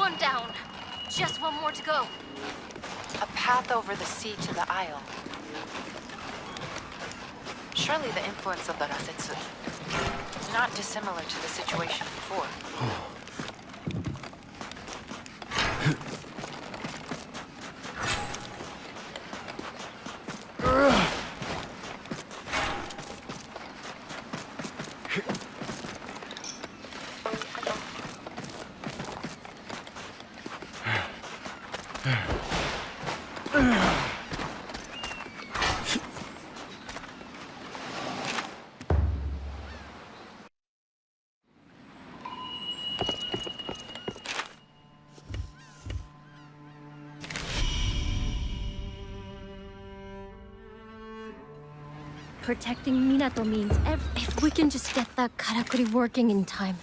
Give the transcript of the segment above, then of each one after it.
one down. Just one more to go. A path over the sea to the isle. Surely the influence of the Rasetsu is not dissimilar to the situation before. Protecting Minato means if we can just get that karakuri working in time.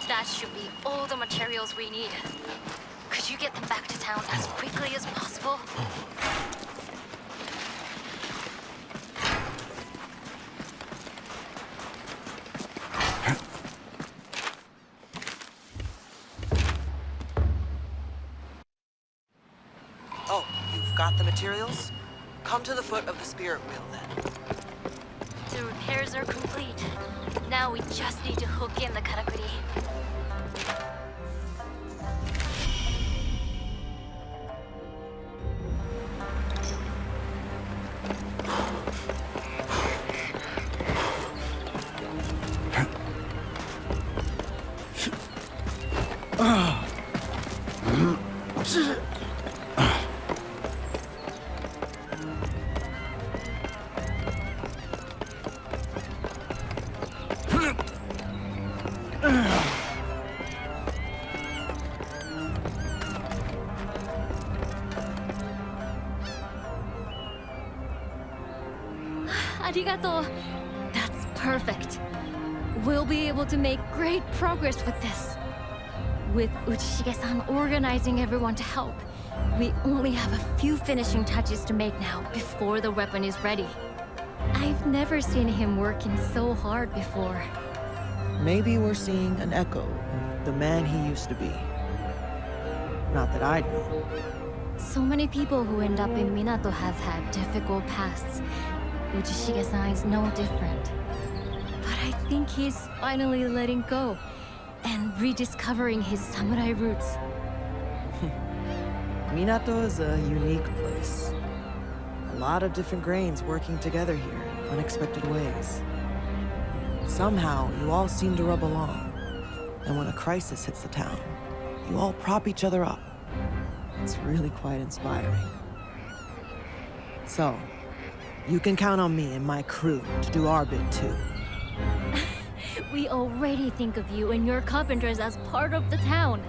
That should be all the materials we need. Could you get them back to town as quickly as possible? Oh, you've got the materials? Come to the foot of the spirit wheel, then. The repairs are complete. Now we just need to hook in the karakuri. Arigato. That's perfect. We'll be able to make great progress with this. With Uchishige-san organizing everyone to help, we only have a few finishing touches to make now before the weapon is ready. I've never seen him working so hard before. Maybe we're seeing an echo of the man he used to be. Not that I'd know. So many people who end up in Minato have had difficult pasts. Uchishige-san is no different. But I think he's finally letting go and rediscovering his samurai roots. Minato is a unique place. A lot of different grains working together here in unexpected ways. Somehow, you all seem to rub along. And when a crisis hits the town, you all prop each other up. It's really quite inspiring. So, you can count on me and my crew to do our bit too. We already think of you and your carpenters as part of the town.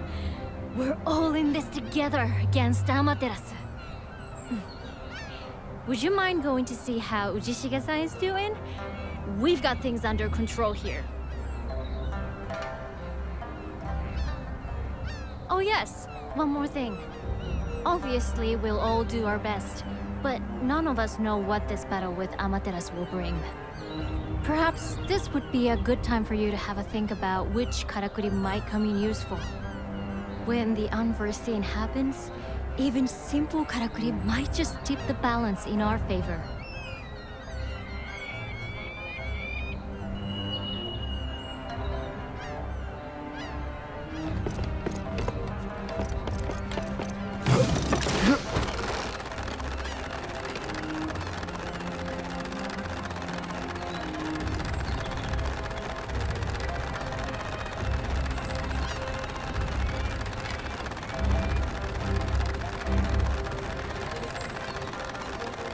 We're all in this together against Amaterasu. Would you mind going to see how Uchishige-san is doing? We've got things under control here. yes, one more thing. Obviously, we'll all do our best, but none of us know what this battle with Amaterasu will bring. Perhaps this would be a good time for you to have a think about which karakuri might come in useful. When the unforeseen happens, even simple karakuri might just tip the balance in our favor.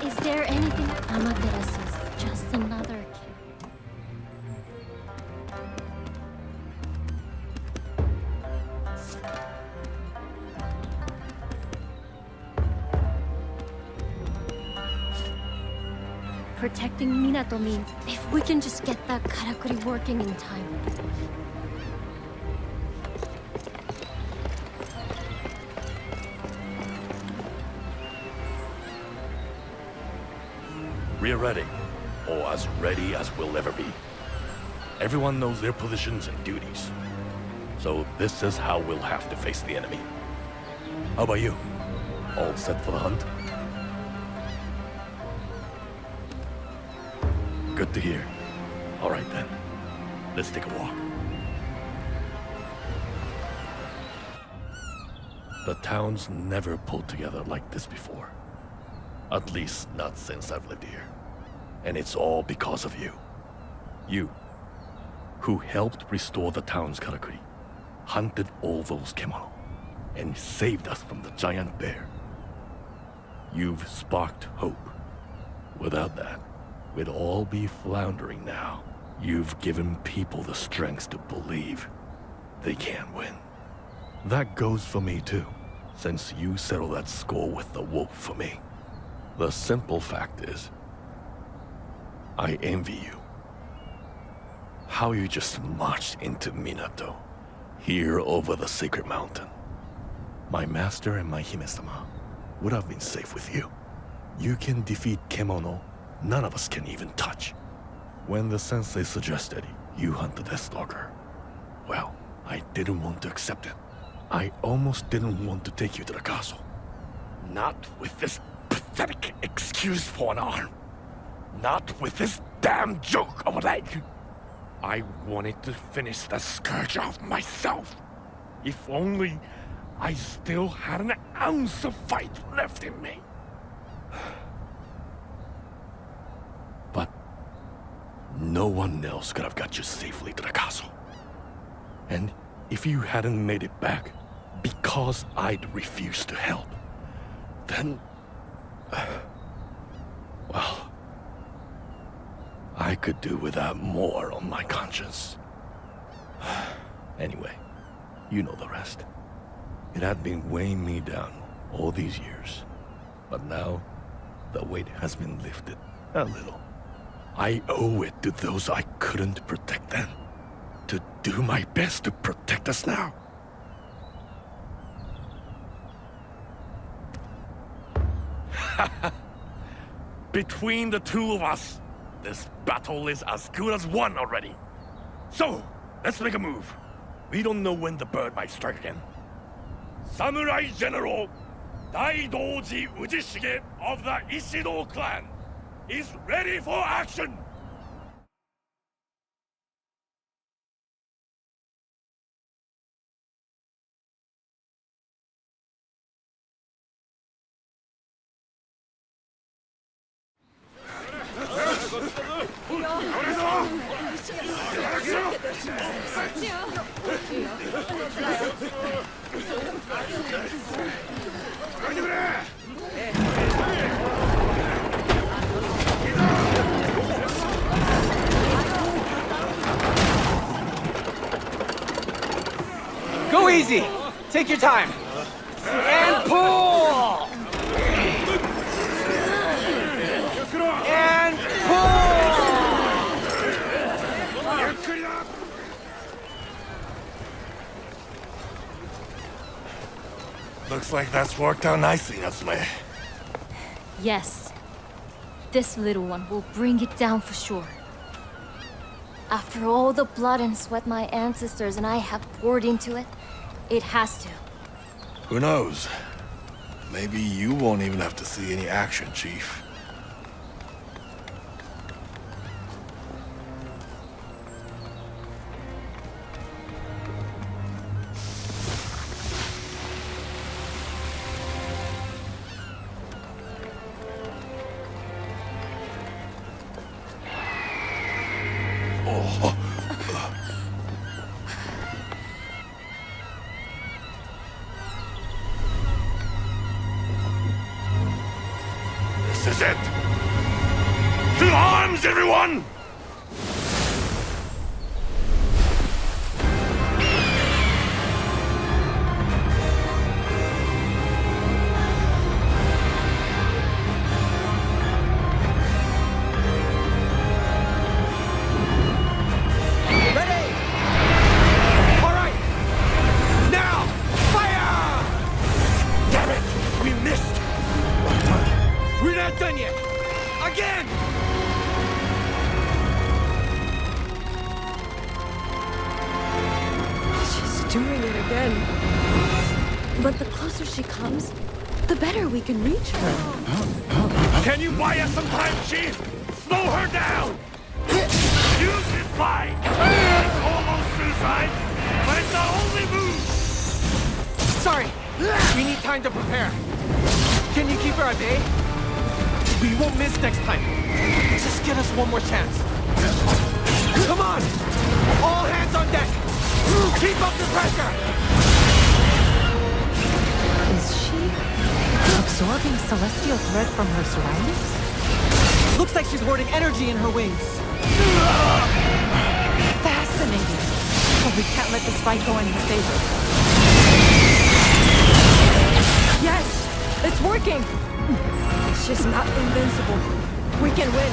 Is there anything? Amaterasu is just another kid. Protecting Minato means if we can just get that karakuri working in time. We're ready, or as ready as we'll ever be. Everyone knows their positions and duties. So this is how we'll have to face the enemy. How about you? All set for the hunt? Good to hear. All right then, let's take a walk. The town's never pulled together like this before. At least not since I've lived here. And it's all because of you. You, who helped restore the town's karakuri, hunted all those kemono, and saved us from the giant bear. You've sparked hope. Without that, we'd all be floundering now. You've given people the strength to believe they can win. That goes for me too, since you settled that score with the wolf for me. The simple fact is, I envy you. How you just marched into Minato, here over the sacred mountain. My master and my Hime-sama would have been safe with you. You can defeat Kemono none of us can even touch. When the sensei suggested you hunt the Deathstalker, well, I didn't want to accept it. I almost didn't want to take you to the castle. Not with this pathetic excuse for an arm. Not with this damn joke of a leg. I wanted to finish the scourge off myself. If only I still had an ounce of fight left in me. But no one else could have got you safely to the castle. And if you hadn't made it back because I'd refused to help, then... well... I could do without more on my conscience. Anyway, you know the rest. It had been weighing me down all these years. But now, the weight has been lifted a little. I owe it to those I couldn't protect then, to do my best to protect us now. Between the two of us, this battle is as good as won already. So, let's make a move. We don't know when the bird might strike again. Samurai General Daidoji Ujishige of the Ishido clan is ready for action! Go easy! Take your time! And pull! And pull! Looks like that's worked out nicely, Natsume. Yes. This little one will bring it down for sure. After all the blood and sweat my ancestors and I have poured into it, it has to. Who knows? Maybe you won't even have to see any action, Chief. This is it! To arms, everyone! Ready! All right! Now! Fire! Damn it! We missed! We're not done yet! Again! She's doing it again. But the closer she comes, the better we can reach her. Can you buy us some time, Chief? Slow her down! Use this line! It's almost suicide, but it's the only move! Sorry! We need time to prepare. Can you keep her at bay? We won't miss next time. Just get us one more chance. Come on! All hands on deck! Keep up the pressure! Is she absorbing celestial threat from her surroundings? Looks like she's hoarding energy in her wings. Fascinating. But we can't let this fight go in her favor. Yes! It's working! She's not invincible. We can win.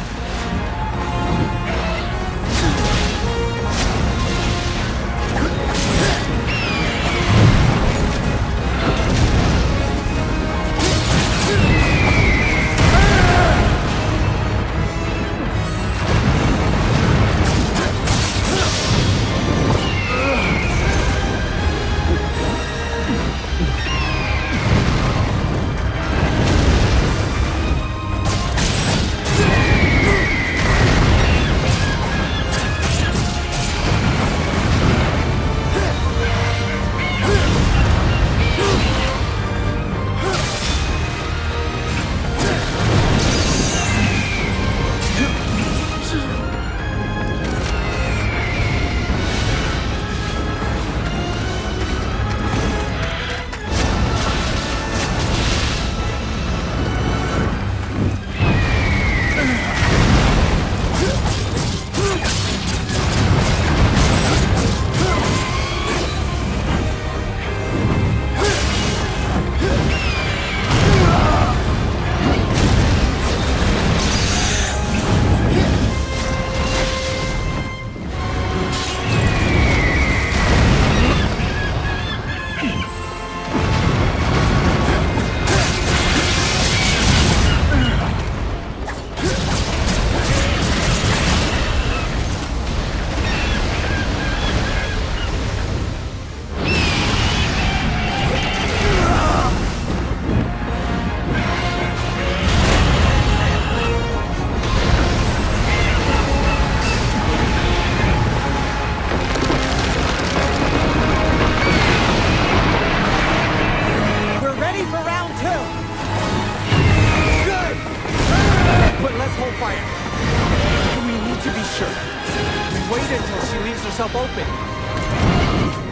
herself open.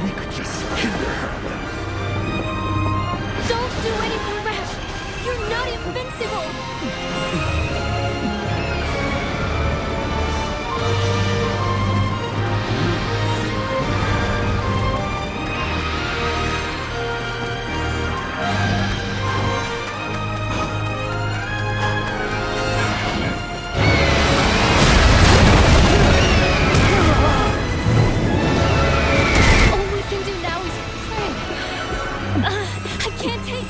We could just hinder her. Don't do anything rash! You're not invincible! All we can do now is pray. I can't take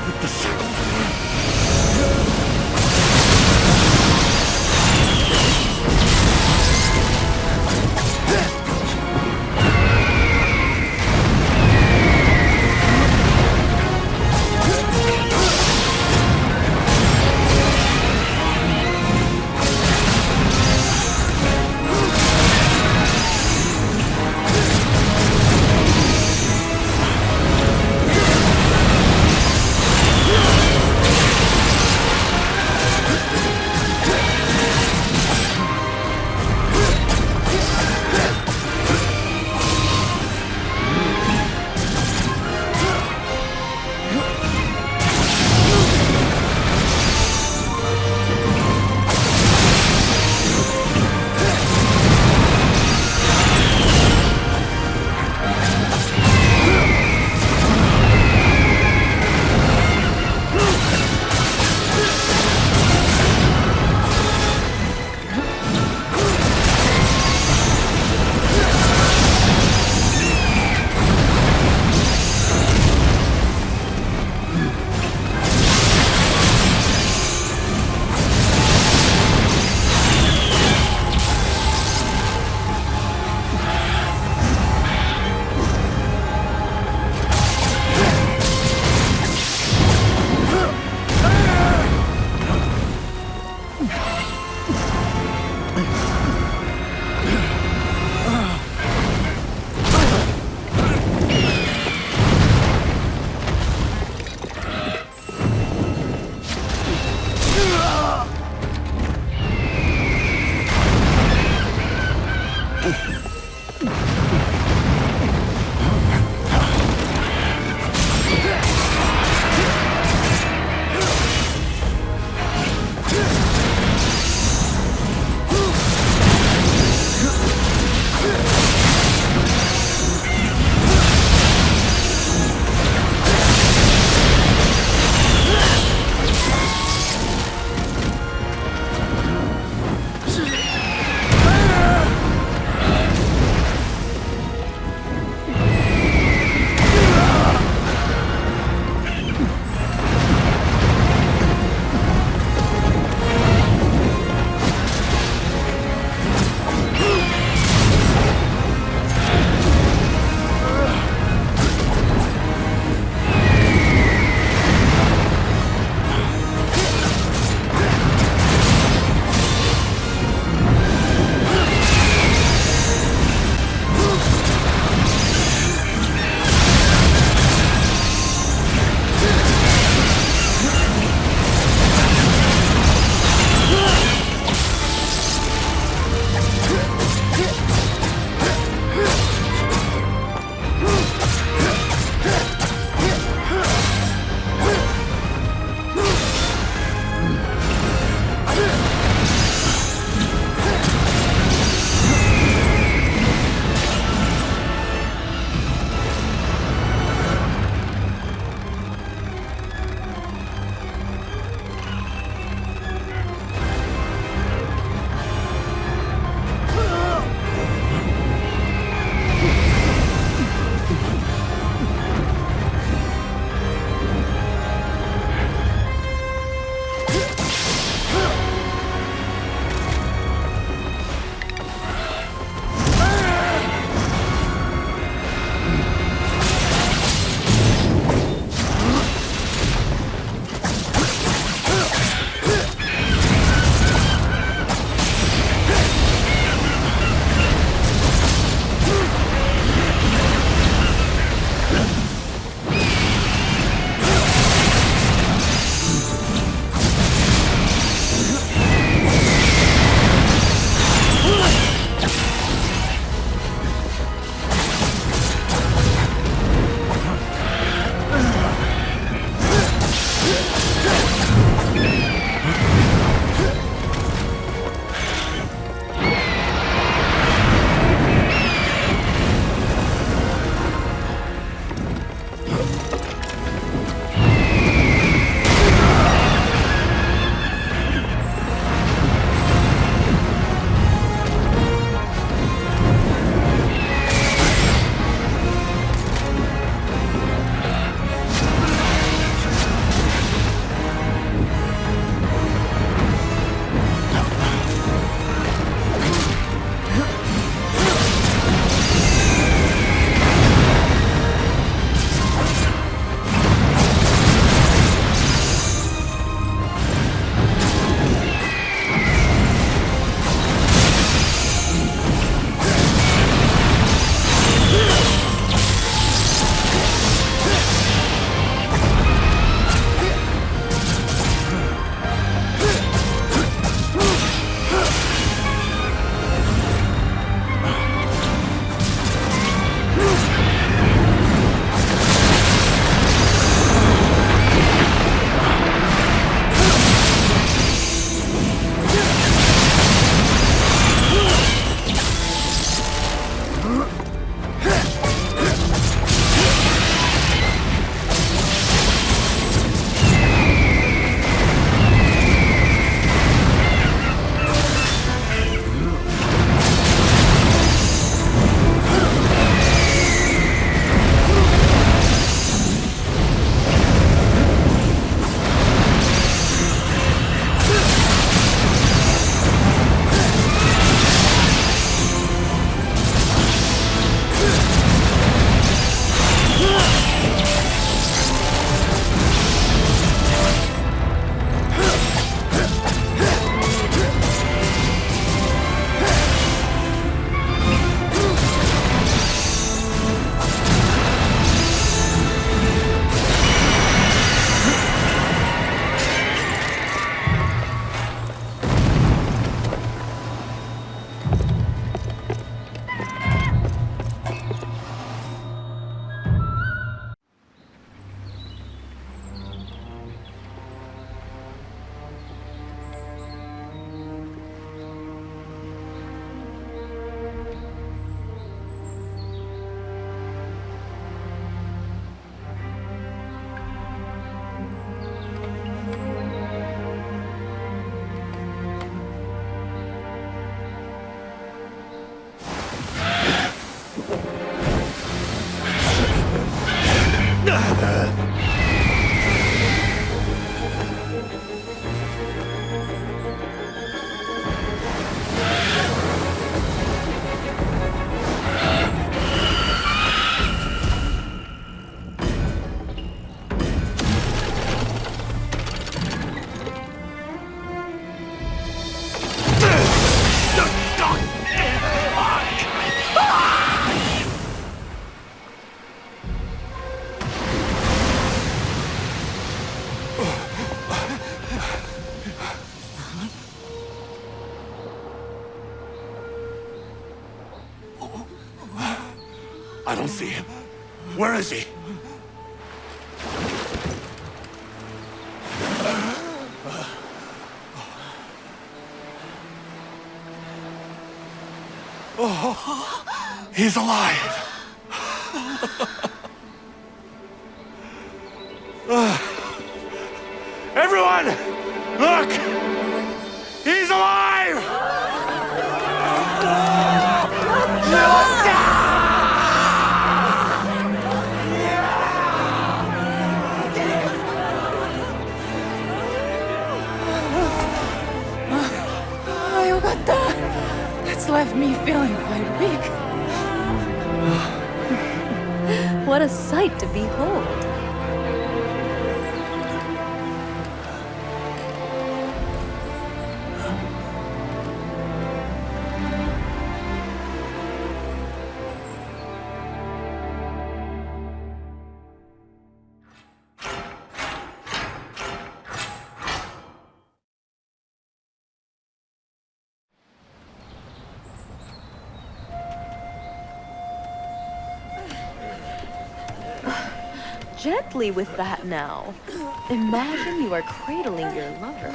with the shackles. I don't see him. Where is he? Oh, he's alive. Everyone, look! He's alive! That's left me feeling quite weak. What a sight to behold. Gently with that now. Imagine you are cradling your lover.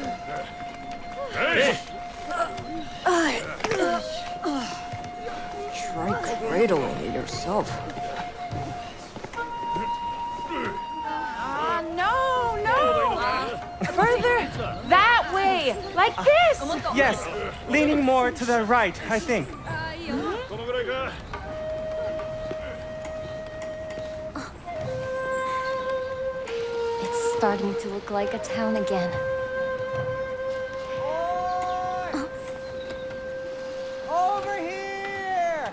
Try cradling it yourself. No! Further that way! Like this! Yes, leaning more to the right, I think. It's starting to look like a town again. Over here!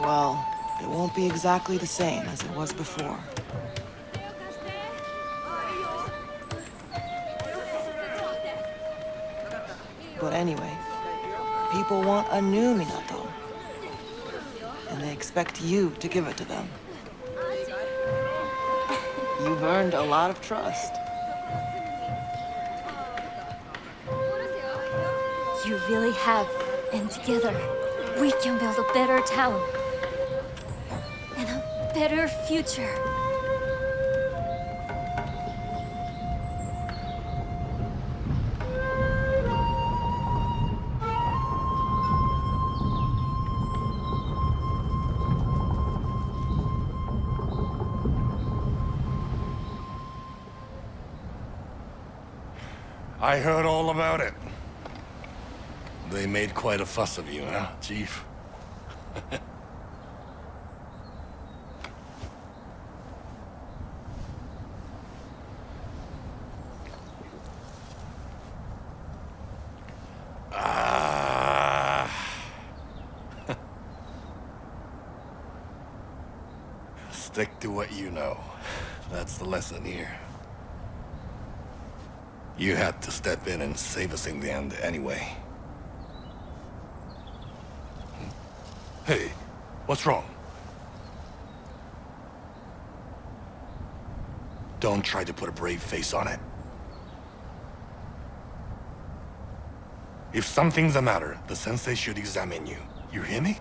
Well, it won't be exactly the same as it was before. But anyway, people want a new Minato. And they expect you to give it to them. You've earned a lot of trust. You really have. And together, we can build a better town. And a better future. I heard all about it. They made quite a fuss of you, huh, Chief? Stick to what you know. That's the lesson here. You had to step in and save us in the end anyway. Hey, what's wrong? Don't try to put a brave face on it. If something's the matter, the sensei should examine you. You hear me?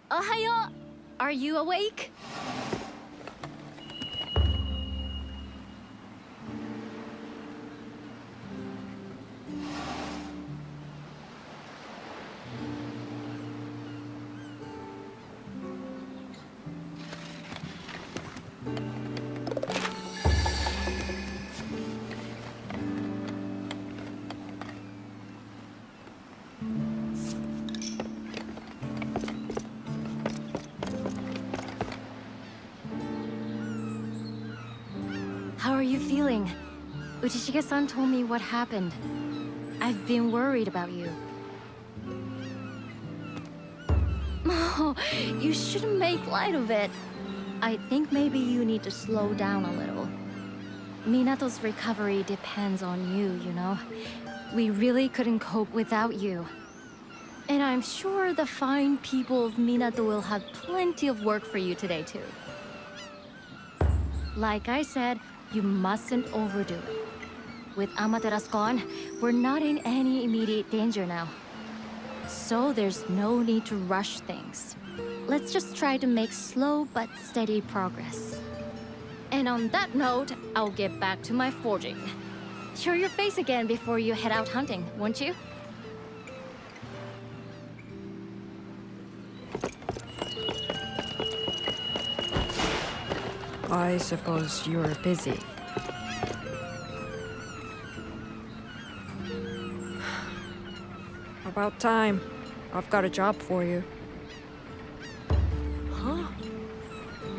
Ohayo! Are you awake? How are you feeling? Uchishige-san told me what happened. I've been worried about you. Oh, you shouldn't make light of it. I think maybe you need to slow down a little. Minato's recovery depends on you, you know? We really couldn't cope without you. And I'm sure the fine people of Minato will have plenty of work for you today, too. Like I said, you mustn't overdo it. With Amaterasu gone, we're not in any immediate danger now. So there's no need to rush things. Let's just try to make slow but steady progress. And on that note, I'll get back to my forging. Show your face again before you head out hunting, won't you? I suppose you're busy. About time. I've got a job for you. Huh?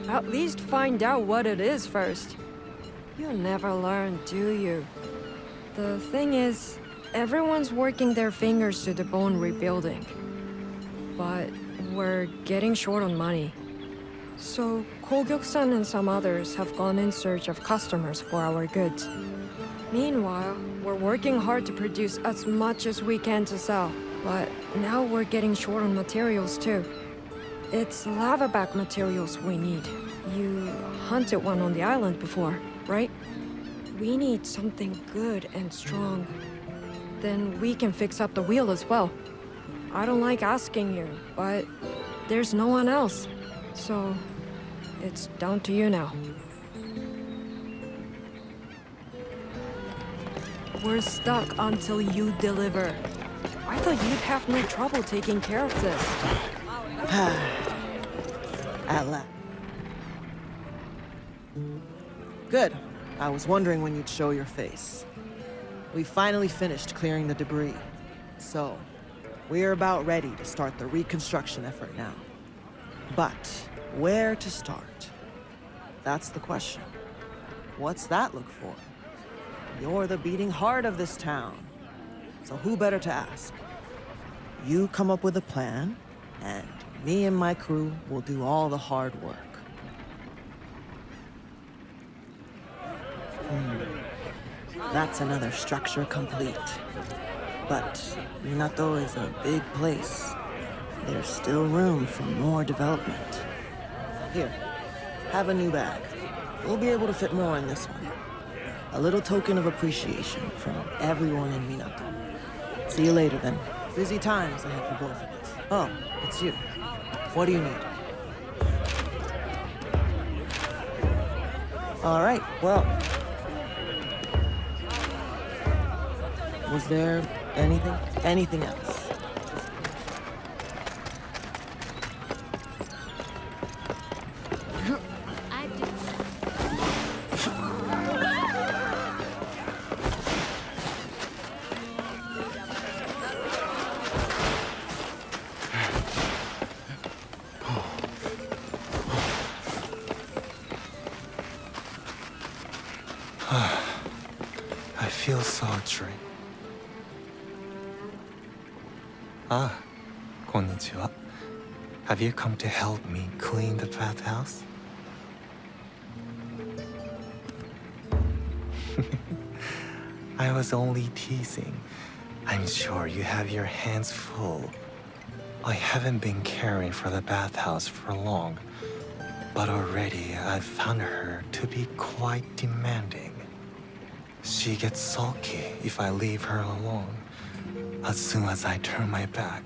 At least find out what it is first. You never learn, do you? The thing is, everyone's working their fingers to the bone rebuilding. But we're getting short on money. So, Kogyuk-san and some others have gone in search of customers for our goods. Meanwhile, we're working hard to produce as much as we can to sell. But now we're getting short on materials too. It's lava-back materials we need. You hunted one on the island before, right? We need something good and strong. Then we can fix up the wheel as well. I don't like asking you, but there's no one else. So, it's down to you now. We're stuck until you deliver. I thought you'd have no trouble taking care of this. At last. Good. I was wondering when you'd show your face. We finally finished clearing the debris. So, we're about ready to start the reconstruction effort now. But, where to start? That's the question. What's that look for? You're the beating heart of this town. So who better to ask? You come up with a plan, and me and my crew will do all the hard work. That's another structure complete. But Minato is a big place. There's still room for more development. Here, have a new bag. We'll be able to fit more in this one. A little token of appreciation from everyone in Minato. See you later, then. Busy times ahead for both of us. Oh, it's you. What do you need? All right, well... Was there anything else? I feel so drained. Ah, konnichiwa. Have you come to help me clean the bathhouse? I was only teasing. I'm sure you have your hands full. I haven't been caring for the bathhouse for long, but already I've found her to be quite demanding. She gets sulky if I leave her alone. As soon as I turn my back,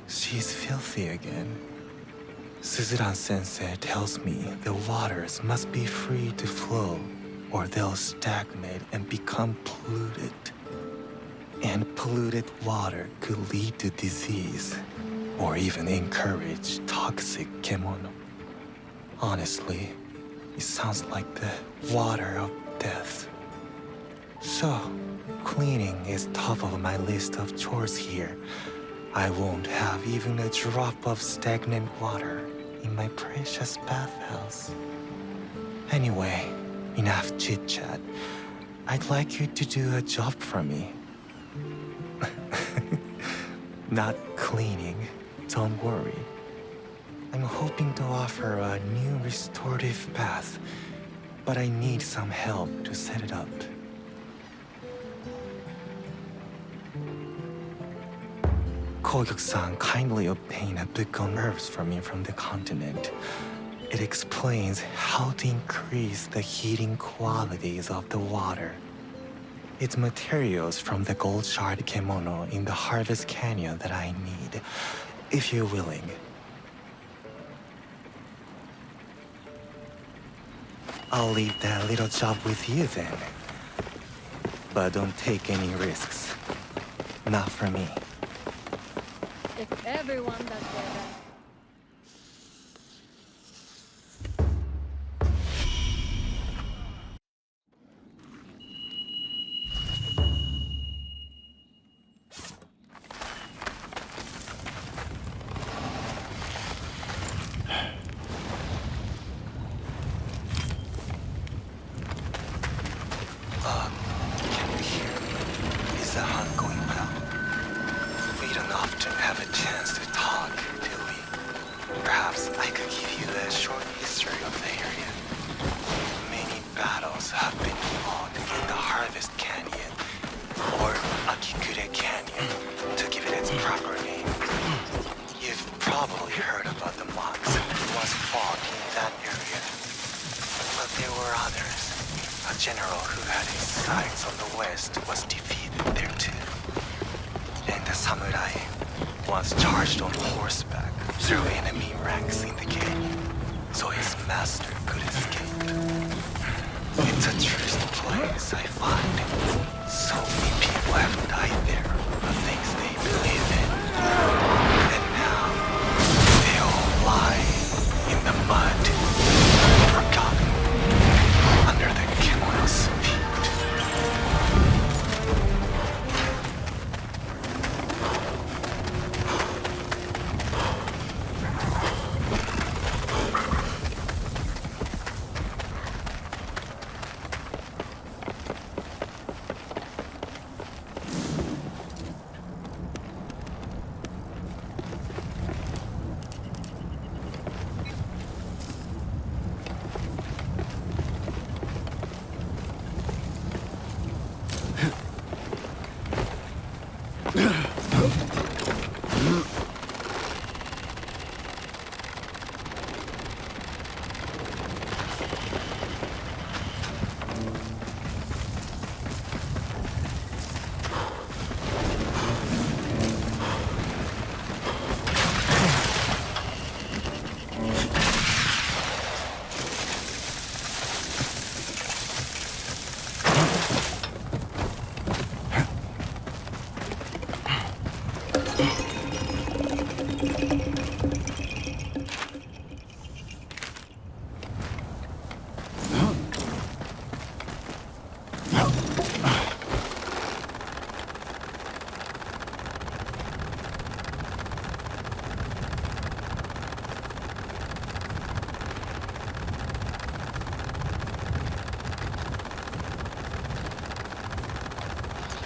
she's filthy again. Suzuran-sensei tells me the waters must be free to flow, or they'll stagnate and become polluted. And polluted water could lead to disease, or even encourage toxic kemono. Honestly, it sounds like the water of death. So, cleaning is top of my list of chores here. I won't have even a drop of stagnant water in my precious bathhouse. Anyway, enough chit-chat. I'd like you to do a job for me. Not cleaning, don't worry. I'm hoping to offer a new restorative bath, but I need some help to set it up. Kogyuk-san kindly obtained a book on herbs for me from the continent. It explains how to increase the heating qualities of the water. It's materials from the gold shard kimono in the Harvest Canyon that I need, if you're willing. I'll leave that little job with you then. But don't take any risks. Not for me. If everyone does their best. Can you hear me? Is the hunt going well? We don't often have a chance to talk, do we? Perhaps I could give you a short history of the area. Many battles have been fought in the Harvest Canyon, or Akikure Canyon, to give it its proper name. You've probably heard about the monks who once fought in that area. But there were others. A general who had his sights on the west was defeated there too. And the samurai once charged on horseback through enemy ranks in the canyon, so his master could escape. It's a truest place, I find. So many people have died there for things they believe in. And now, they all lie in the mud, forgotten, under the kimono's feet.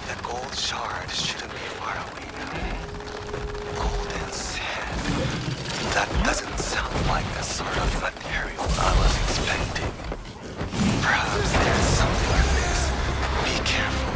The gold shard shouldn't be far away now. Golden sand. That doesn't sound like the sort of material I was expecting. Perhaps there's something like this. Be careful.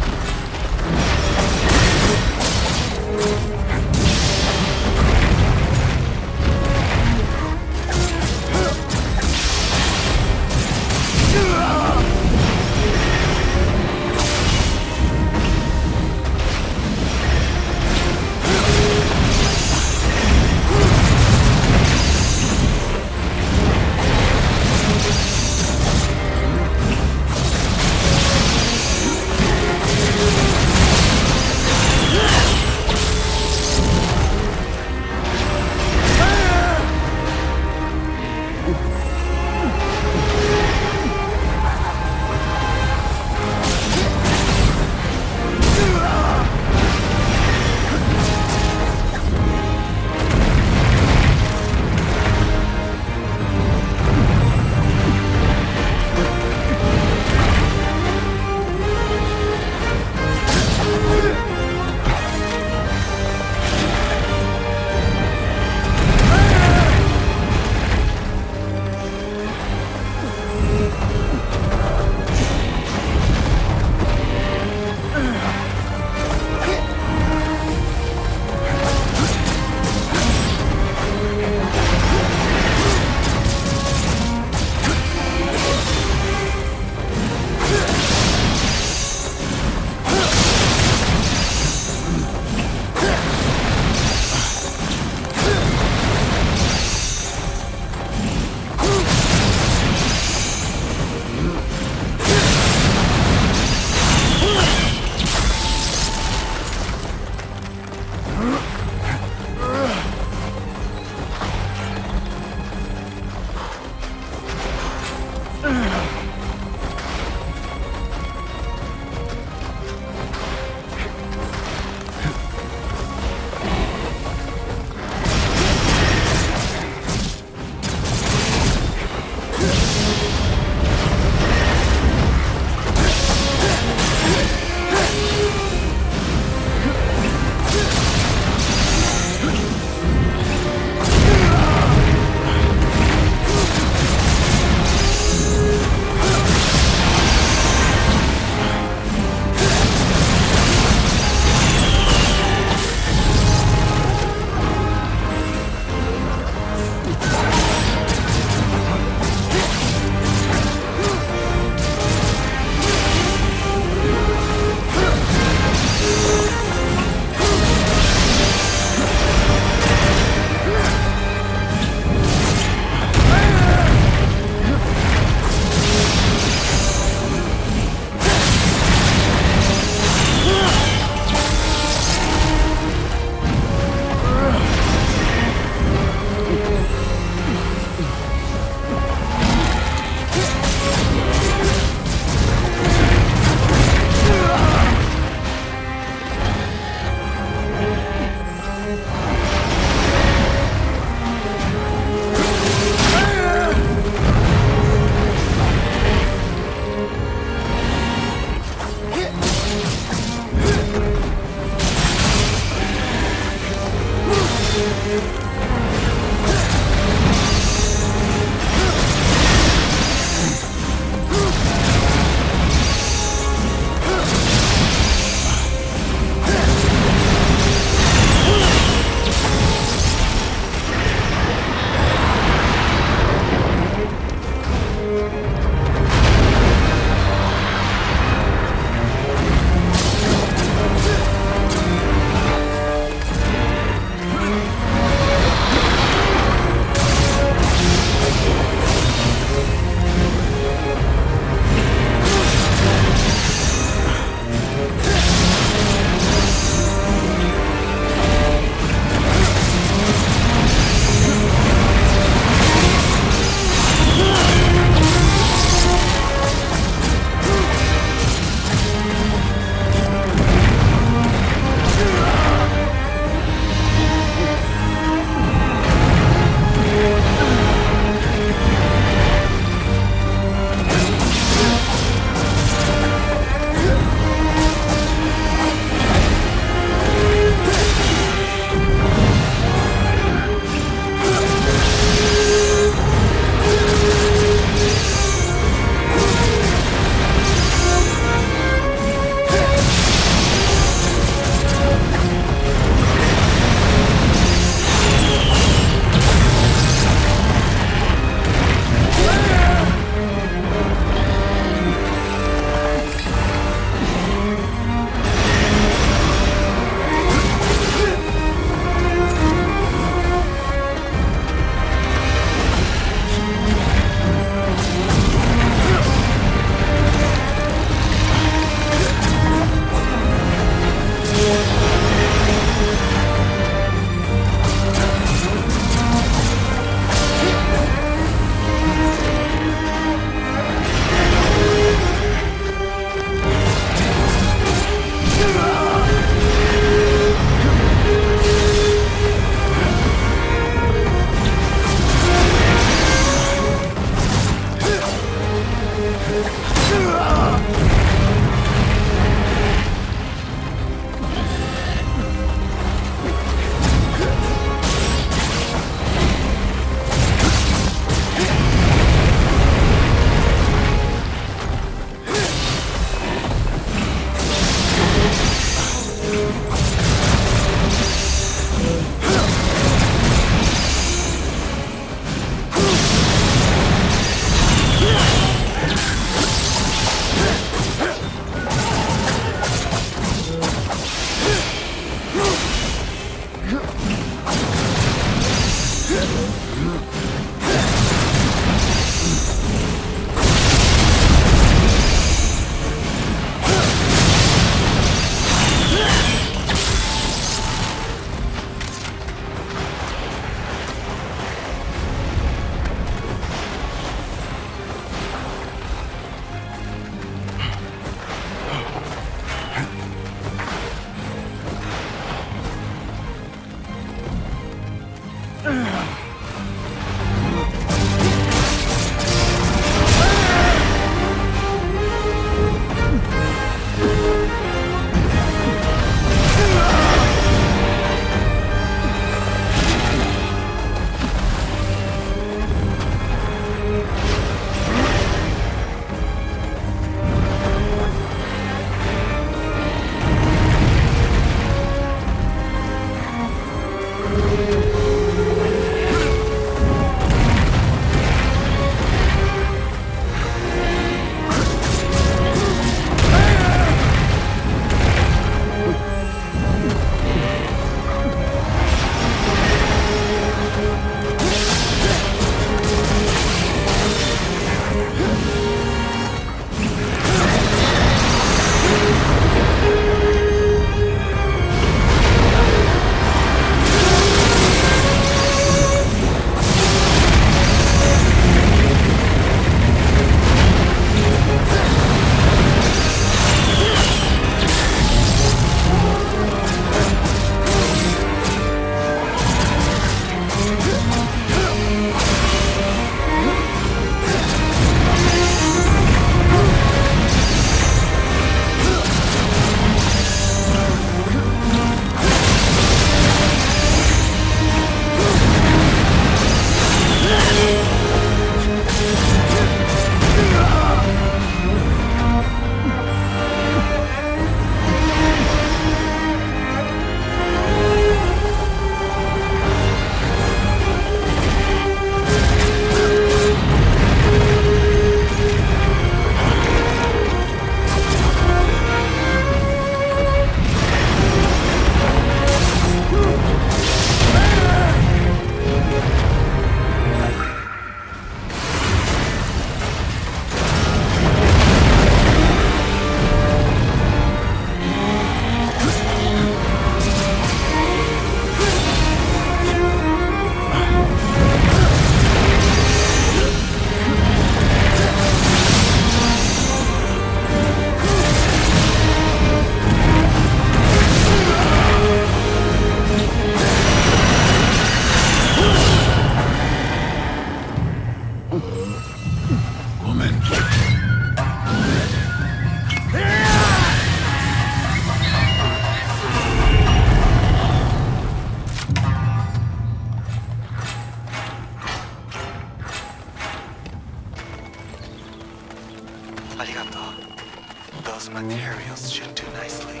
Those materials should do nicely.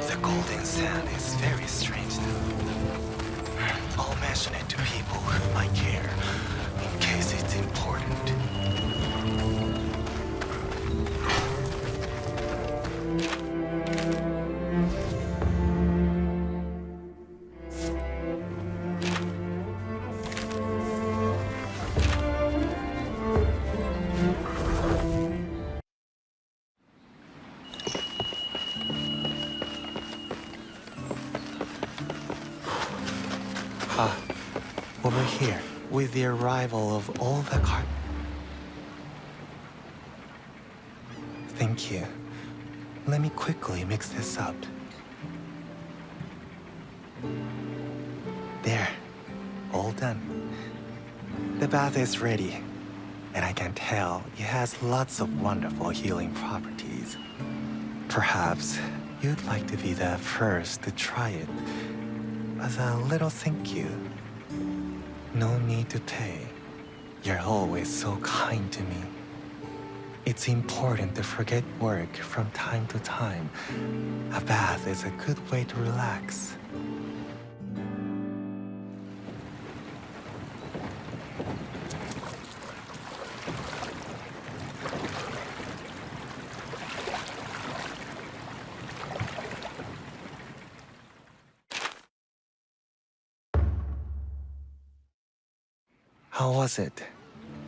The golden sand is very strange though. I'll mention it to people who might care, in case it's important. Over here, with the arrival of all the car... Thank you. Let me quickly mix this up. There. All done. The bath is ready. And I can tell it has lots of wonderful healing properties. Perhaps you'd like to be the first to try it. As a little thank you. No need to pay. You're always so kind to me. It's important to forget work from time to time. A bath is a good way to relax. How was it?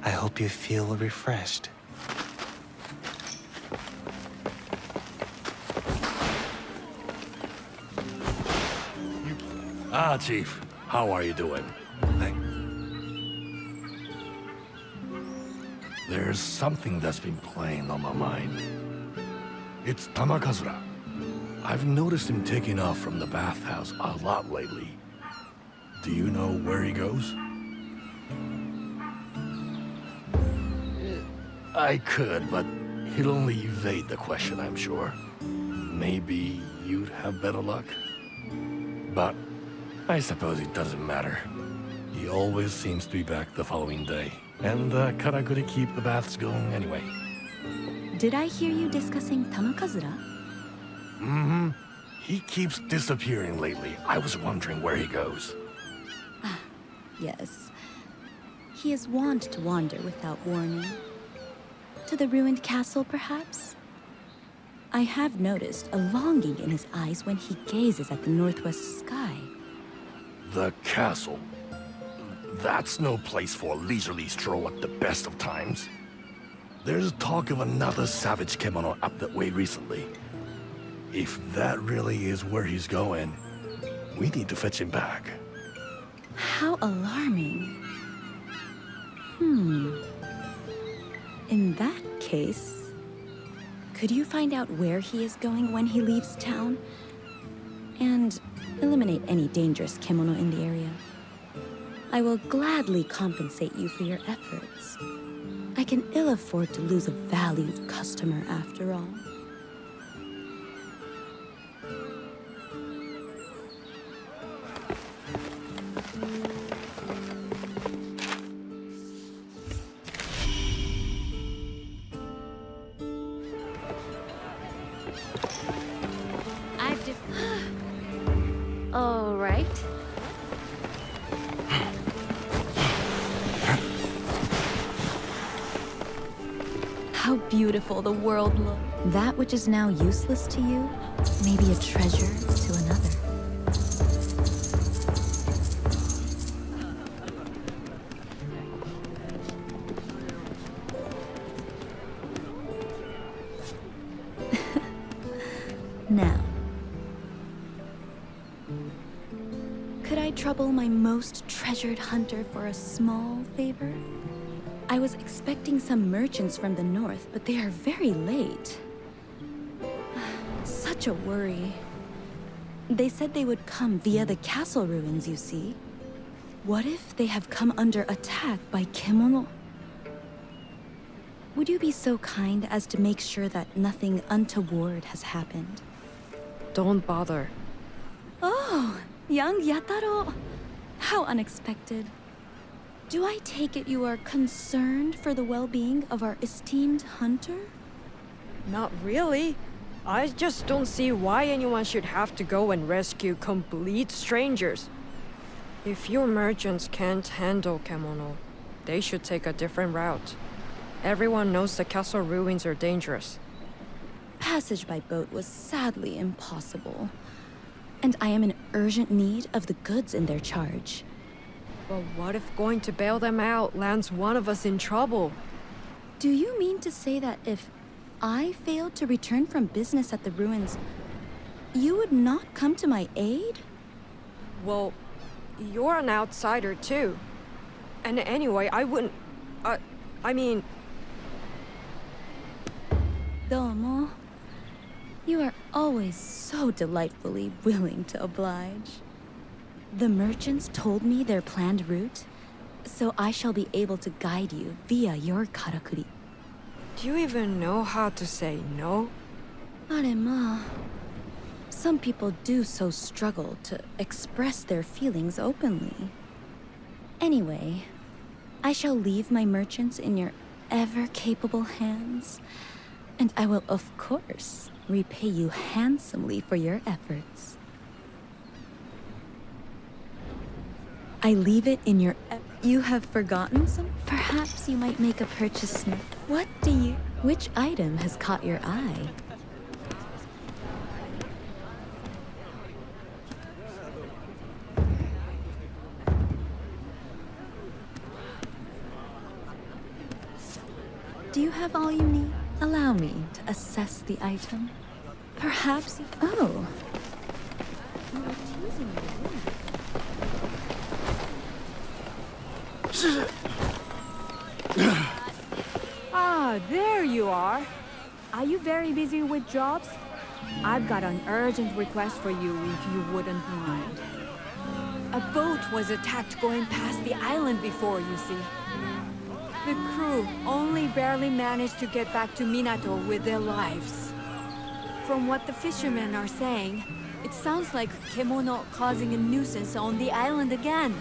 I hope you feel refreshed. Chief. How are you doing? There's something that's been playing on my mind. It's Tamakazura. I've noticed him taking off from the bathhouse a lot lately. Do you know where he goes? I could, but he'll only evade the question, I'm sure. Maybe you'd have better luck? But I suppose it doesn't matter. He always seems to be back the following day. And Karakuri keep the baths going anyway. Did I hear you discussing Tamakazura? Mm-hmm. He keeps disappearing lately. I was wondering where he goes. Yes. He is wont to wander without warning. To the ruined castle, perhaps? I have noticed a longing in his eyes when he gazes at the northwest sky. The castle? That's no place for a leisurely stroll at the best of times. There's talk of another savage kimono up that way recently. If that really is where he's going, we need to fetch him back. How alarming. In that case, could you find out where he is going when he leaves town? And eliminate any dangerous kimono in the area. I will gladly compensate you for your efforts. I can ill afford to lose a valued customer after all. All right. How beautiful the world looks. That which is now useless to you may be a treasure to another. Now, could I trouble my most treasured hunter for a small favor? I was expecting some merchants from the north, but they are very late. Such a worry. They said they would come via the castle ruins, you see. What if they have come under attack by kimono? Would you be so kind as to make sure that nothing untoward has happened? Don't bother. Oh, young Yataro. How unexpected. Do I take it you are concerned for the well-being of our esteemed hunter? Not really. I just don't see why anyone should have to go and rescue complete strangers. If your merchants can't handle Kemono, they should take a different route. Everyone knows the castle ruins are dangerous. Passage by boat was sadly impossible. And I am in urgent need of the goods in their charge. But what if going to bail them out lands one of us in trouble? Do you mean to say that if I failed to return from business at the ruins, you would not come to my aid? Well, you're an outsider too. And anyway, I wouldn't... I mean... Domo. You are always so delightfully willing to oblige. The merchants told me their planned route, so I shall be able to guide you via your karakuri. Do you even know how to say no? Arema. Some people do so struggle to express their feelings openly. Anyway, I shall leave my merchants in your ever-capable hands, and I will, of course, repay you handsomely for your efforts. I leave it in your... You have forgotten some? Perhaps you might make a purchase now. What do you... Which item has caught your eye? Do you have all you need? Allow me to assess the item. Perhaps... Oh. You are teasing me. Ah, there you are. Are you very busy with jobs? I've got an urgent request for you if you wouldn't mind. A boat was attacked going past the island before, you see. The crew only barely managed to get back to Minato with their lives. From what the fishermen are saying, it sounds like Kemono causing a nuisance on the island again.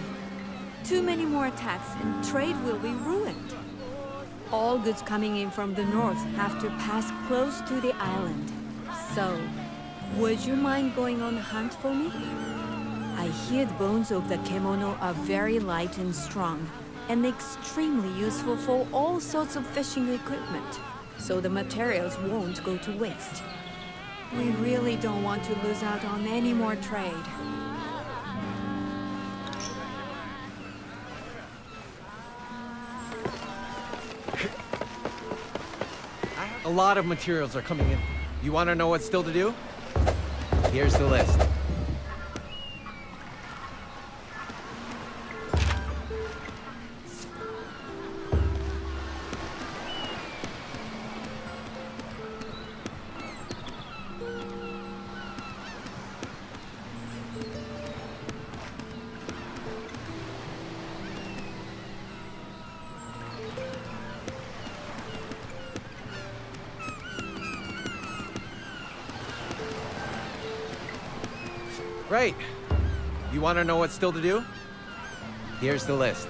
Too many more attacks and trade will be ruined. All goods coming in from the north have to pass close to the island. So, would you mind going on a hunt for me? I hear the bones of the Kemono are very light and strong, and extremely useful for all sorts of fishing equipment, so the materials won't go to waste. We really don't want to lose out on any more trade. A lot of materials are coming in. You want to know what's still to do? Here's the list. Right. You want to know what's still to do? Here's the list.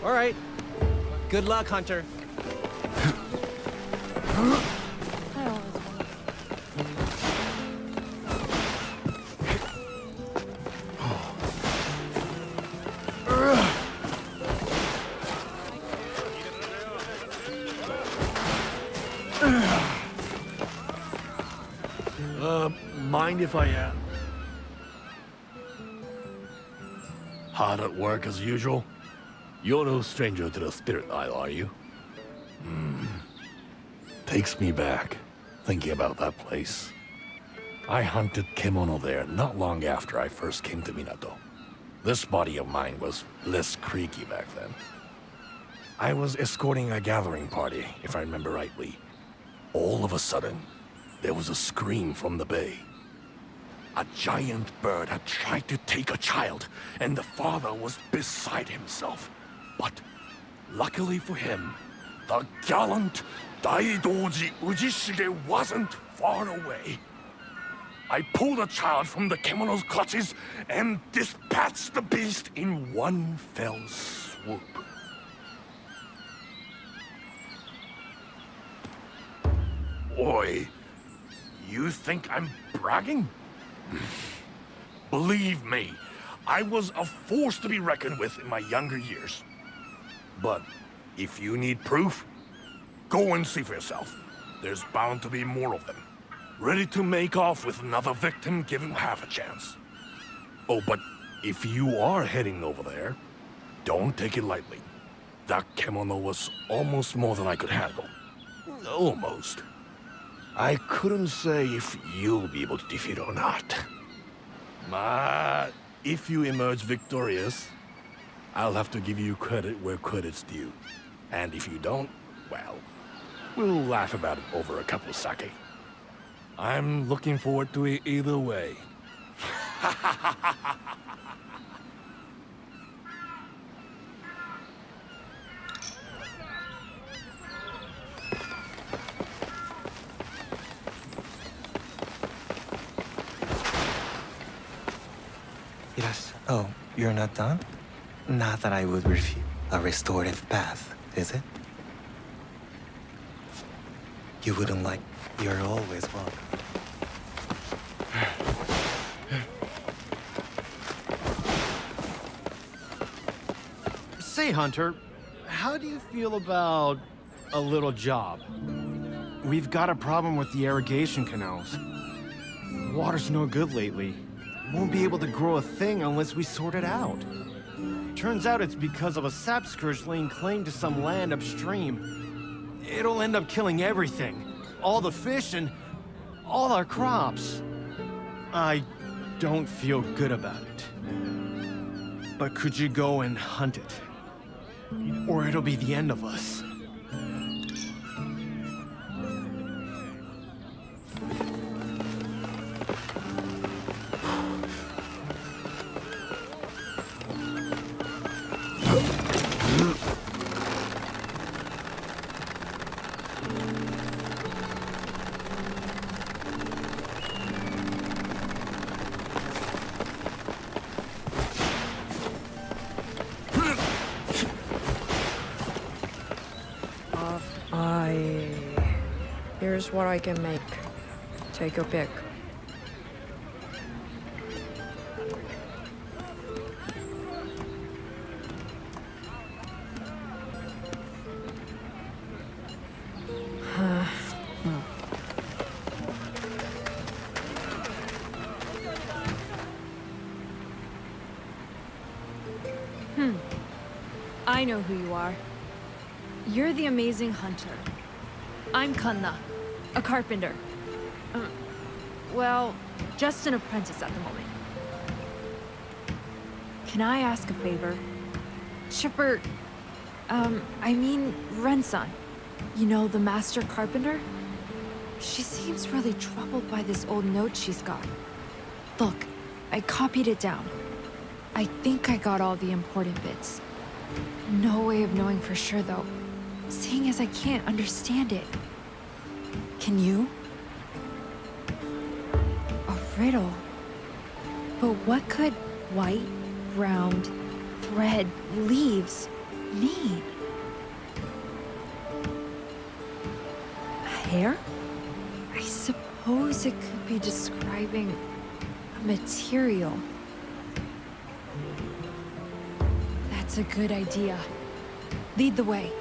All right. Good luck, Hunter. Mind if I hard at work as usual? You're no stranger to the Spirit Isle, are you? Takes me back, thinking about that place. I hunted kimono there not long after I first came to Minato. This body of mine was less creaky back then. I was escorting a gathering party, if I remember rightly. All of a sudden, there was a scream from the bay. A giant bird had tried to take a child, and the father was beside himself. But luckily for him, the gallant Daidoji Ujishige wasn't far away. I pulled the child from the kimono's clutches and dispatched the beast in one fell swoop. Oi, you think I'm bragging? Believe me, I was a force to be reckoned with in my younger years. But if you need proof, go and see for yourself. There's bound to be more of them. Ready to make off with another victim given half a chance. Oh, but if you are heading over there, don't take it lightly. That kimono was almost more than I could handle. Almost. I couldn't say if you'll be able to defeat it or not. But if you emerge victorious, I'll have to give you credit where credit's due. And if you don't, well, we'll laugh about it over a cup of sake. I'm looking forward to it either way. いらっしゃい。Oh, you're not done? Not that I would refuse a restorative bath, is it? You wouldn't like. You're always welcome. Say, Hunter, how do you feel about a little job? We've got a problem with the irrigation canals. The water's no good lately. Won't be able to grow a thing unless we sort it out. Turns out it's because of a sap scourge laying claim to some land upstream. It'll end up killing everything. All the fish and all our crops. I don't feel good about it. But could you go and hunt it? Or it'll be the end of us. Here's what I can make. Take your pick. I know who you are. You're the amazing hunter. I'm Kanna, a carpenter. Well, just an apprentice at the moment. Can I ask a favor? Chipper, I mean Ren-san. You know, the master carpenter? She seems really troubled by this old note she's got. Look, I copied it down. I think I got all the important bits. No way of knowing for sure, though, seeing as I can't understand it. Can you? A riddle. But what could white, round, thread, leaves mean? Hair? I suppose it could be describing a material. That's a good idea. Lead the way.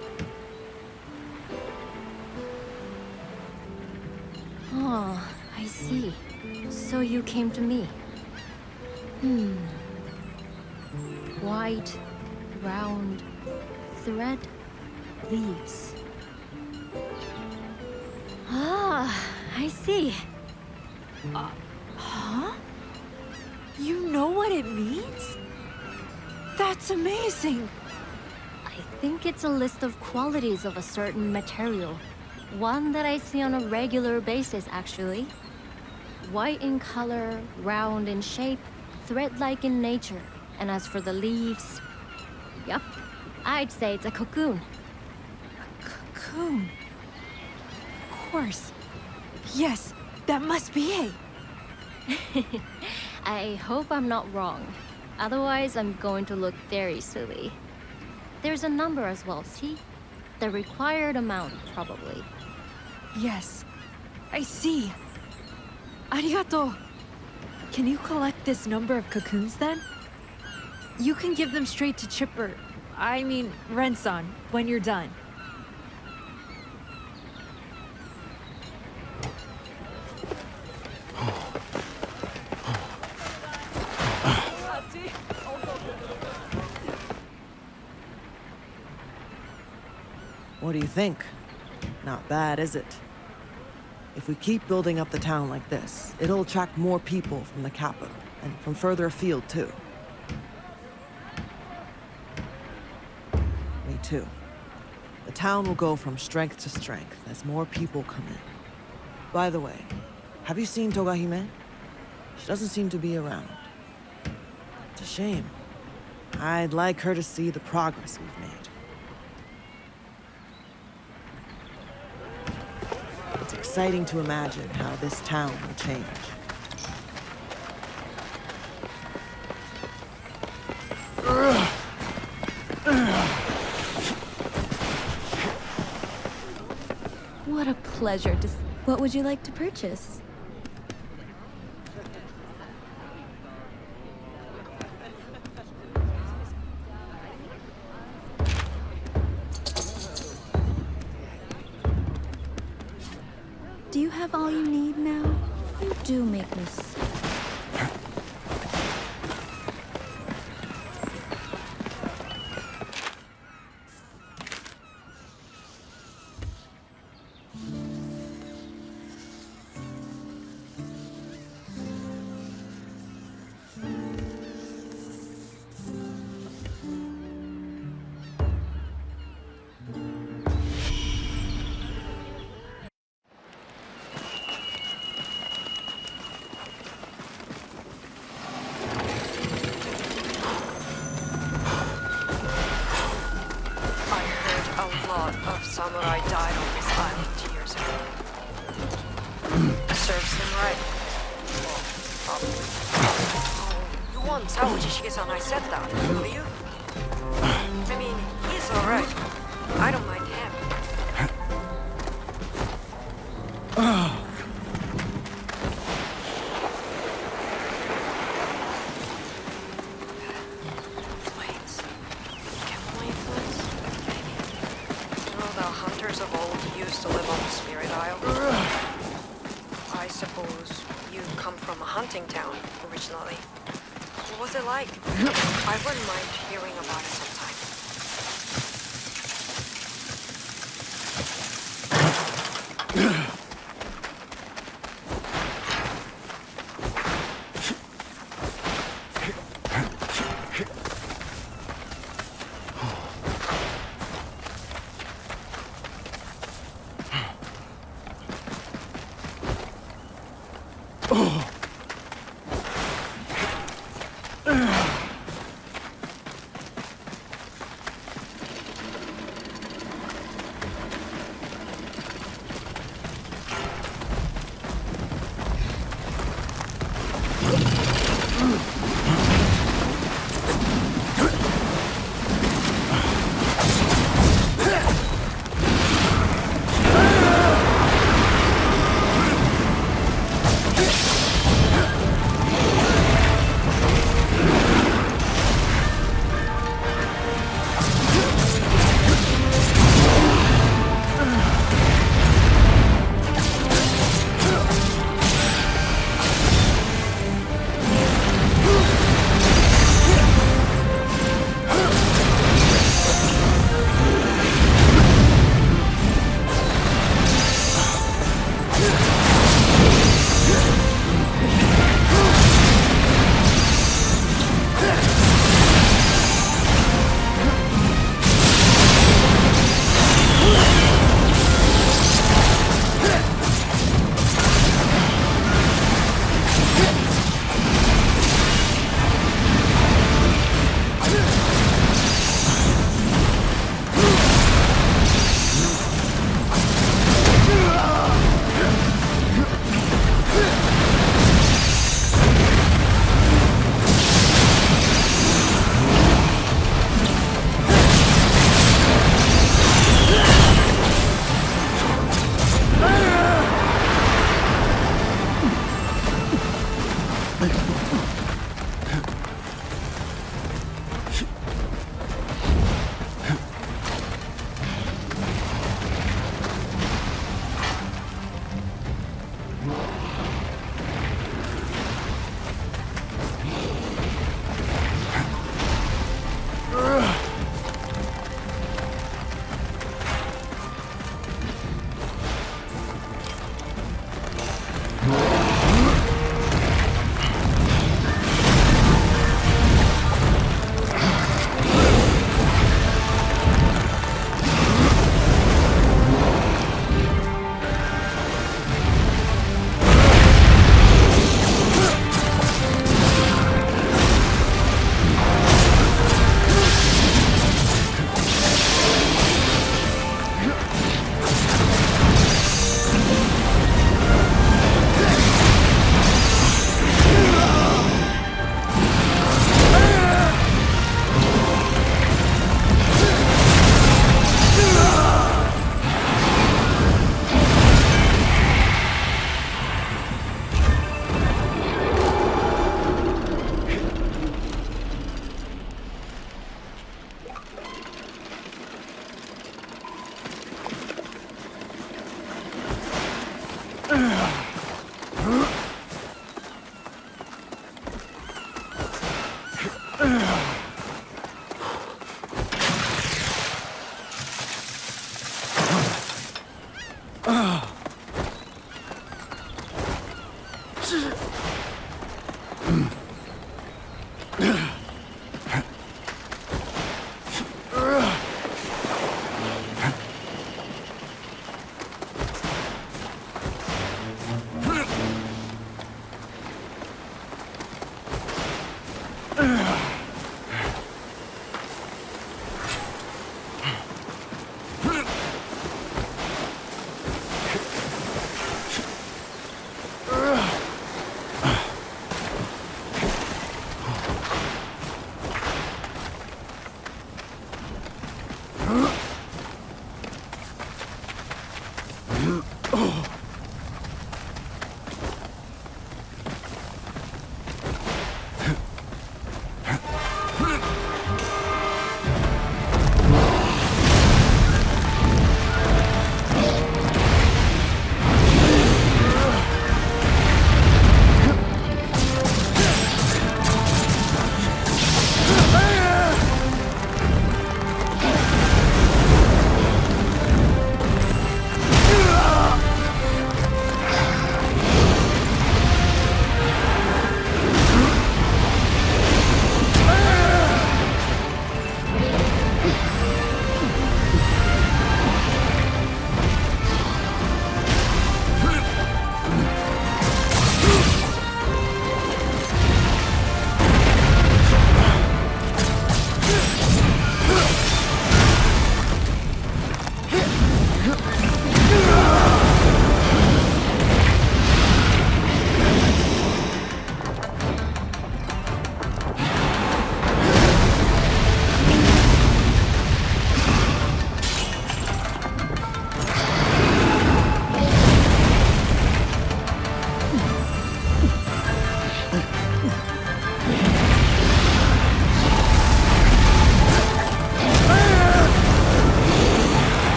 Oh, I see. So you came to me. White, round, Thread leaves. Ah, I see. Huh? You know what it means? That's amazing! I think it's a list of qualities of a certain material. One that I see on a regular basis, actually. White in color, round in shape, thread-like in nature. And as for the leaves... Yup, I'd say it's a cocoon. Cocoon. Of course. Yes, that must be it. I hope I'm not wrong. Otherwise, I'm going to look very silly. There's a number as well, see? The required amount, probably. Yes, I see. Arigato. Can you collect this number of cocoons then? You can give them straight to Chipper. I mean, Rensan, when you're done. What do you think? Not bad, is it? If we keep building up the town like this, it'll attract more people from the capital, and from further afield, too. Me too. The town will go from strength to strength as more people come in. By the way, have you seen Togahime? She doesn't seem to be around. It's a shame. I'd like her to see the progress we've made. It's exciting to imagine how this town will change. What a pleasure to... What would you like to purchase? Do you have all you need now? You do make me sick. Samurai died on this island years ago. Serves him right. Well, probably. Oh, you won't tell Ujishige-san I said that, will you? I mean, he's alright. I don't mind him. Flames. Campfire flames? Maybe. You know, the hunters of old used to live on the Spirit Isle. I suppose you come from a hunting town, originally. What was it like? I wouldn't mind hearing about it sometime.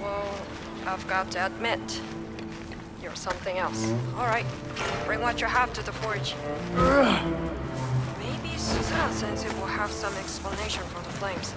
Well, I've got to admit, you're something else. All right, bring what you have to the forge. Maybe Suzanne-sensei will have some explanation for the flames.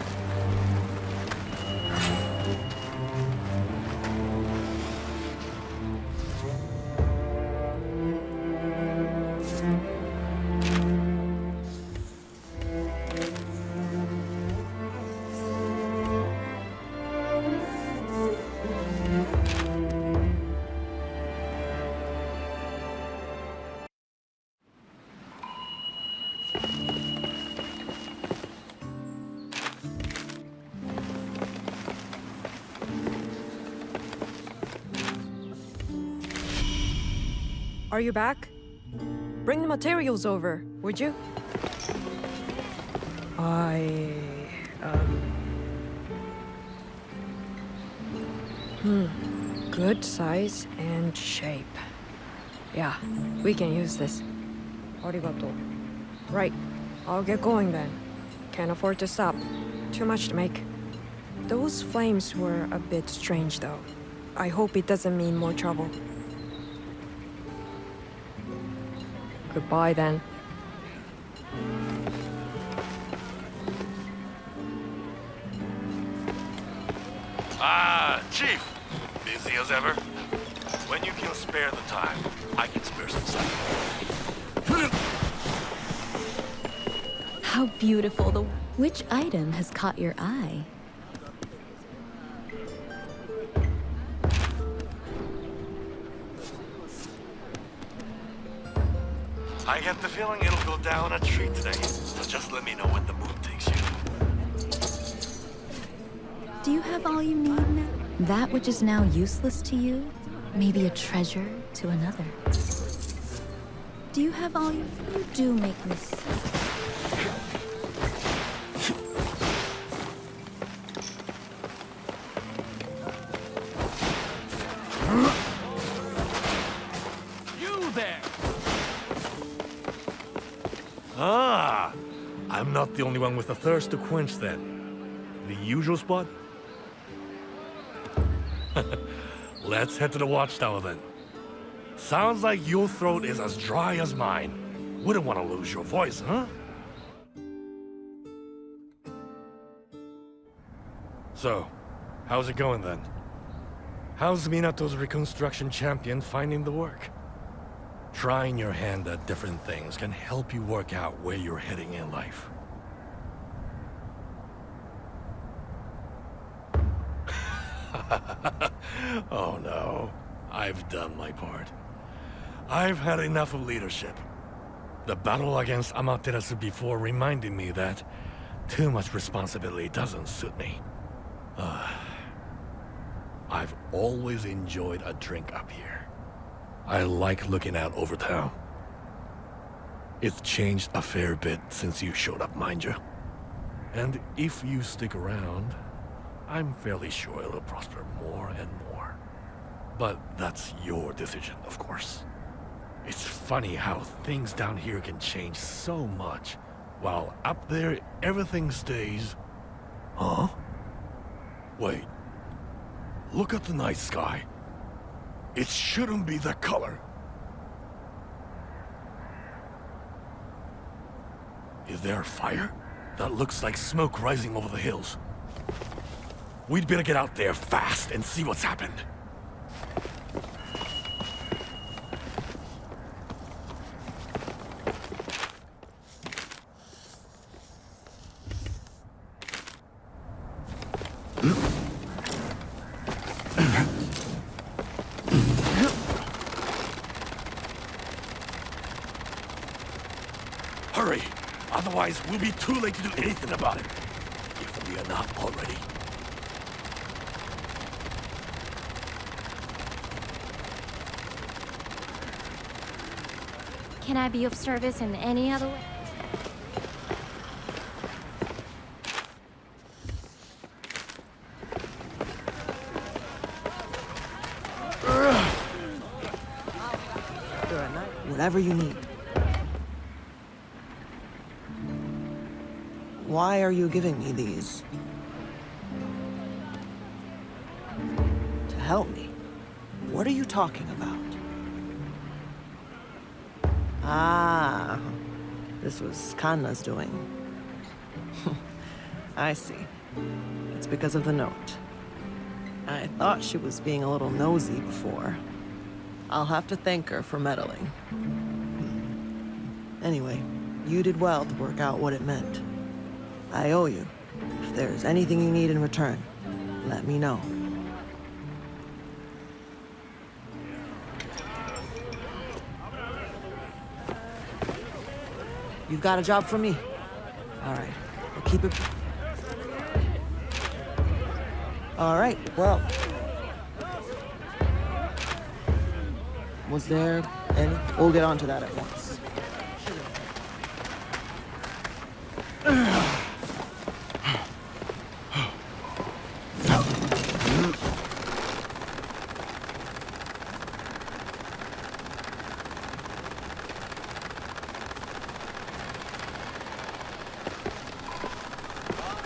Are you back? Bring the materials over, would you? Good size and shape. Yeah, we can use this. Arigato. Right, I'll get going then. Can't afford to stop. Too much to make. Those flames were a bit strange though. I hope it doesn't mean more trouble. Goodbye then. Ah, Chief! Busy as ever? When you can spare the time, I can spare some time. How beautiful. Which item has caught your eye? I get the feeling it'll go down a treat today, so just let me know when the mood takes you. Do you have all you need now? That which is now useless to you, may be a treasure to another. Do you have all you do make me sick. You there! Ah, I'm not the only one with a thirst to quench then. The usual spot? Let's head to the watchtower then. Sounds like your throat is as dry as mine. Wouldn't want to lose your voice, huh? So, how's it going then? How's Minato's reconstruction champion finding the work? Trying your hand at different things can help you work out where you're heading in life. Oh no, I've done my part. I've had enough of leadership. The battle against Amaterasu before reminded me that too much responsibility doesn't suit me. I've always enjoyed a drink up here. I like looking out over town. It's changed a fair bit since you showed up, mind you. And if you stick around, I'm fairly sure it'll prosper more and more. But that's your decision, of course. It's funny how things down here can change so much, while up there everything stays... Huh? Wait. Look at the night sky. It shouldn't be that color. Is there a fire? That looks like smoke rising over the hills. We'd better get out there fast and see what's happened. Hurry! Otherwise, we'll be too late to do anything about it. If we are not already. Can I be of service in any other way? Whatever you need. Why are you giving me these? To help me? What are you talking about? Ah, this was Kanna's doing. I see. It's because of the note. I thought she was being a little nosy before. I'll have to thank her for meddling. Anyway, you did well to work out what it meant. I owe you. If there's anything you need in return, let me know. You've got a job for me. All right, we'll keep it... All right, well... Was there any? We'll get onto that at once.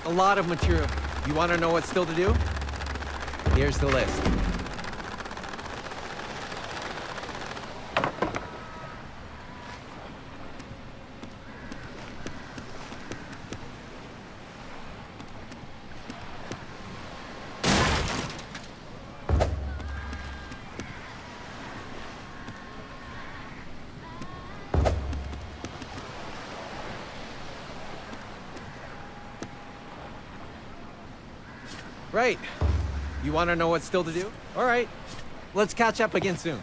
A lot of material. You want to know what's still to do? Here's the list. Right. You want to know what's still to do? All right. Let's catch up again soon.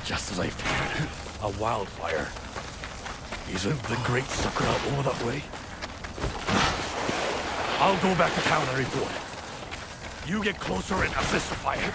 Just as I feared, a wildfire. Isn't the Great Sakura over that way? I'll go back to town and report. You get closer and assist the fire.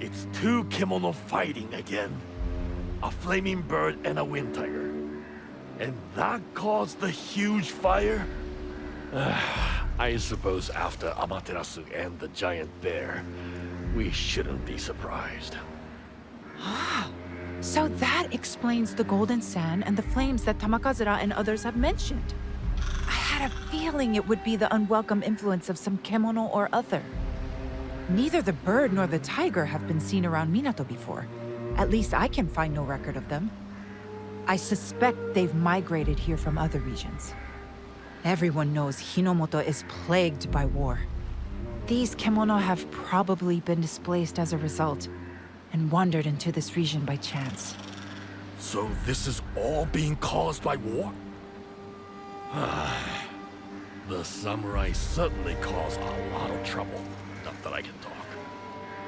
It's two kimono fighting again. A flaming bird and a wind tiger. And that caused the huge fire? I suppose after Amaterasu and the giant bear, we shouldn't be surprised. So that explains the golden sand and the flames that Tamakazura and others have mentioned. I had a feeling it would be the unwelcome influence of some kemono or other. Neither the bird nor the tiger have been seen around Minato before. At least I can find no record of them. I suspect they've migrated here from other regions. Everyone knows Hinomoto is plagued by war. These kemono have probably been displaced as a result, and wandered into this region by chance. So this is all being caused by war? The samurai certainly cause a lot of trouble. Not that I can talk.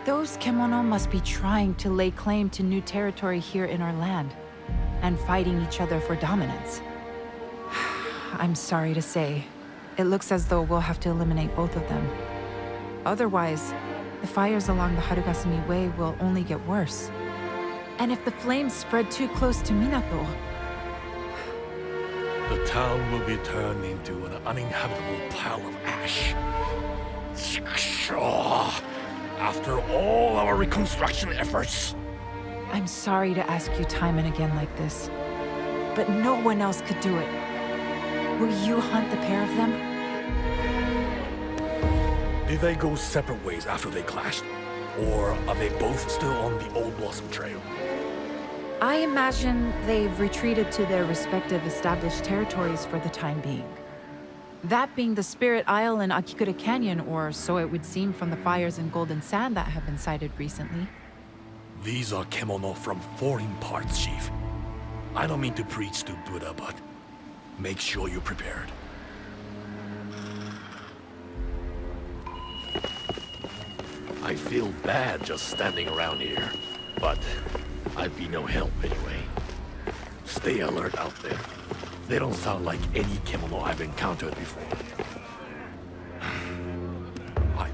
Those kemono must be trying to lay claim to new territory here in our land, and fighting each other for dominance. I'm sorry to say, it looks as though we'll have to eliminate both of them. Otherwise, the fires along the Harugasumi Way will only get worse. And if the flames spread too close to Minato... The town will be turned into an uninhabitable pile of ash. After all our reconstruction efforts. I'm sorry to ask you time and again like this, but no one else could do it. Will you hunt the pair of them? Did they go separate ways after they clashed? Or are they both still on the Old Blossom Trail? I imagine they've retreated to their respective established territories for the time being. That being the Spirit Isle in Akikura Canyon, or so it would seem from the fires in Golden Sand that have been sighted recently. These are kemono from foreign parts, Chief. I don't mean to preach to Buddha, but make sure you're prepared. I feel bad just standing around here, but I'd be no help anyway. Stay alert out there. They don't sound like any kemono I've encountered before. Hi.